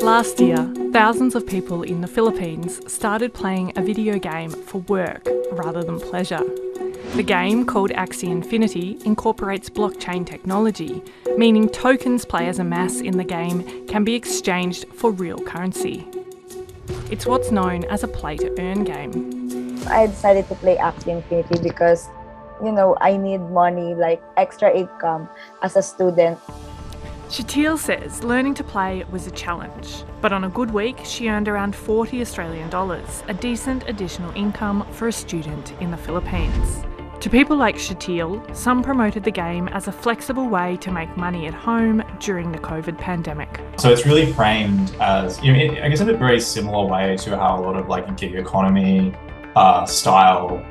Last year, thousands of people in the Philippines started playing a video game for work rather than pleasure. The game, called Axie Infinity, incorporates blockchain technology, meaning tokens players amass in the game can be exchanged for real currency. It's what's known as a play-to-earn game. I decided to play Axie Infinity because, I need money, like extra income as a student. Shatil says learning to play was a challenge, but on a good week she earned around 40 Australian dollars, a decent additional income for a student in the Philippines. To people like Shatil, some promoted the game as a flexible way to make money at home during the COVID pandemic. So it's really framed as, I guess in a very similar way to how a lot of gig economy style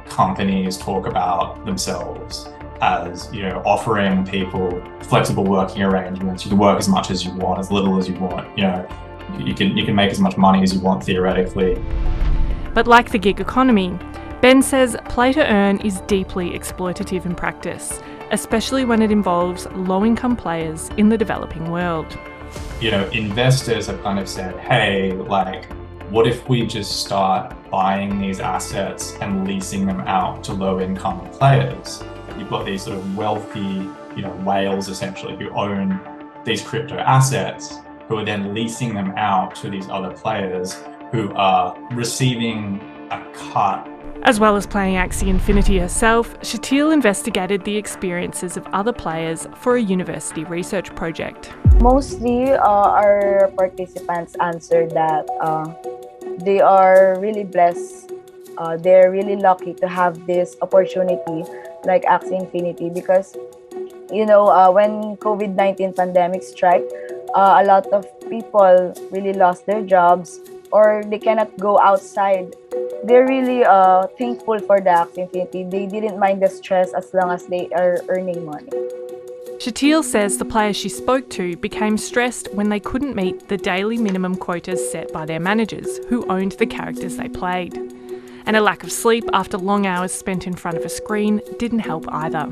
companies talk about themselves as, offering people flexible working arrangements. You can work as much as you want, as little as you want. You can make as much money as you want theoretically. But like the gig economy, Ben says play to earn is deeply exploitative in practice, especially when it involves low-income players in the developing world. Investors have kind of said, hey, what if we just start buying these assets and leasing them out to low-income players? You've got these sort of wealthy, whales essentially who own these crypto assets, who are then leasing them out to these other players who are receiving a cut. As well as playing Axie Infinity herself, Shatil investigated the experiences of other players for a university research project. Mostly, our participants answered that they are really blessed. They're really lucky to have this opportunity like Axie Infinity because, when COVID-19 pandemic struck, a lot of people really lost their jobs or they cannot go outside. They're really thankful for the Axie Infinity. They didn't mind the stress as long as they are earning money. Shatil says the players she spoke to became stressed when they couldn't meet the daily minimum quotas set by their managers, who owned the characters they played. And a lack of sleep after long hours spent in front of a screen didn't help either.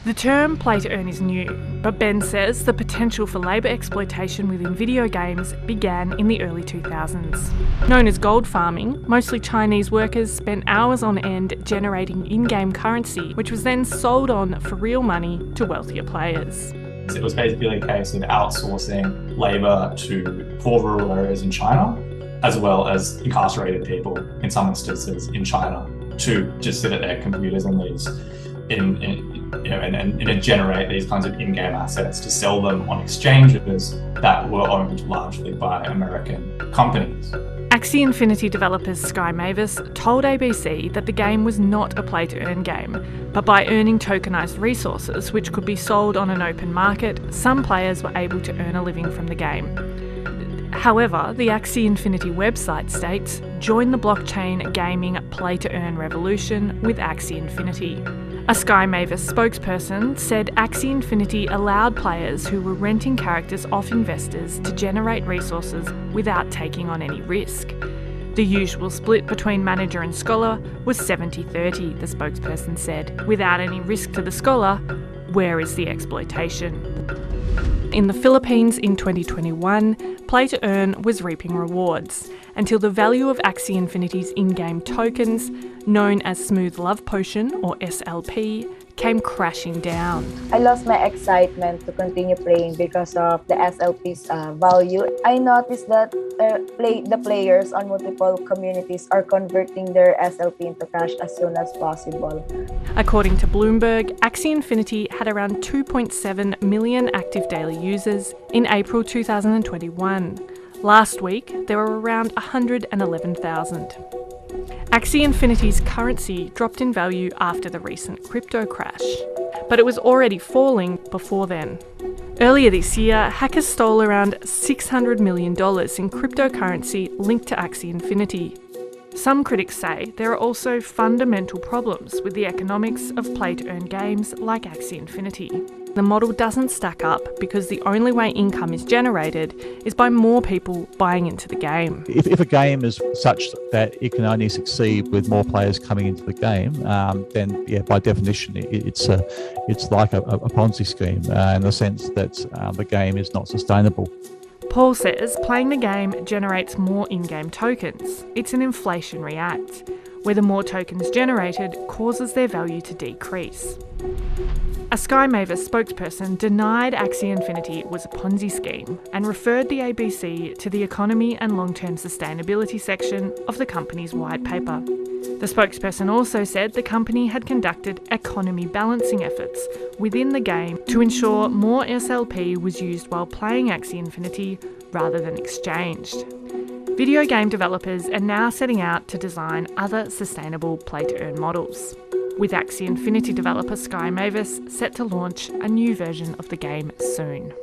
The term play to earn is new, but Ben says the potential for labour exploitation within video games began in the early 2000s. Known as gold farming, mostly Chinese workers spent hours on end generating in-game currency, which was then sold on for real money to wealthier players. It was basically a case of outsourcing labour to poor rural areas in China, as well as incarcerated people in some instances in China, to just sit at their computers and generate these kinds of in-game assets to sell them on exchanges that were owned largely by American companies. Axie Infinity developers Sky Mavis told ABC that the game was not a play-to-earn game, but by earning tokenised resources which could be sold on an open market, some players were able to earn a living from the game. However, the Axie Infinity website states, "Join the blockchain gaming play-to-earn revolution with Axie Infinity." A Sky Mavis spokesperson said Axie Infinity allowed players who were renting characters off investors to generate resources without taking on any risk. The usual split between manager and scholar was 70-30, the spokesperson said. Without any risk to the scholar, where is the exploitation? In the Philippines in 2021, play to earn was reaping rewards until the value of Axie Infinity's in-game tokens, known as Smooth Love Potion or SLP, came crashing down. I lost my excitement to continue playing because of the SLP's value. I noticed that the players on multiple communities are converting their SLP into cash as soon as possible. According to Bloomberg, Axie Infinity had around 2.7 million active daily users in April 2021. Last week, there were around 111,000. Axie Infinity's currency dropped in value after the recent crypto crash, but it was already falling before then. Earlier this year, hackers stole around $600 million in cryptocurrency linked to Axie Infinity. Some critics say there are also fundamental problems with the economics of play-to-earn games like Axie Infinity. The model doesn't stack up because the only way income is generated is by more people buying into the game. If a game is such that it can only succeed with more players coming into the game, then by definition, it's like a Ponzi scheme in the sense that the game is not sustainable. Paul says playing the game generates more in-game tokens. It's an inflationary act, where the more tokens generated causes their value to decrease. A Sky Mavis spokesperson denied Axie Infinity was a Ponzi scheme and referred the ABC to the economy and long-term sustainability section of the company's white paper. The spokesperson also said the company had conducted economy balancing efforts within the game to ensure more SLP was used while playing Axie Infinity rather than exchanged. Video game developers are now setting out to design other sustainable play-to-earn models, with Axie Infinity developer Sky Mavis set to launch a new version of the game soon.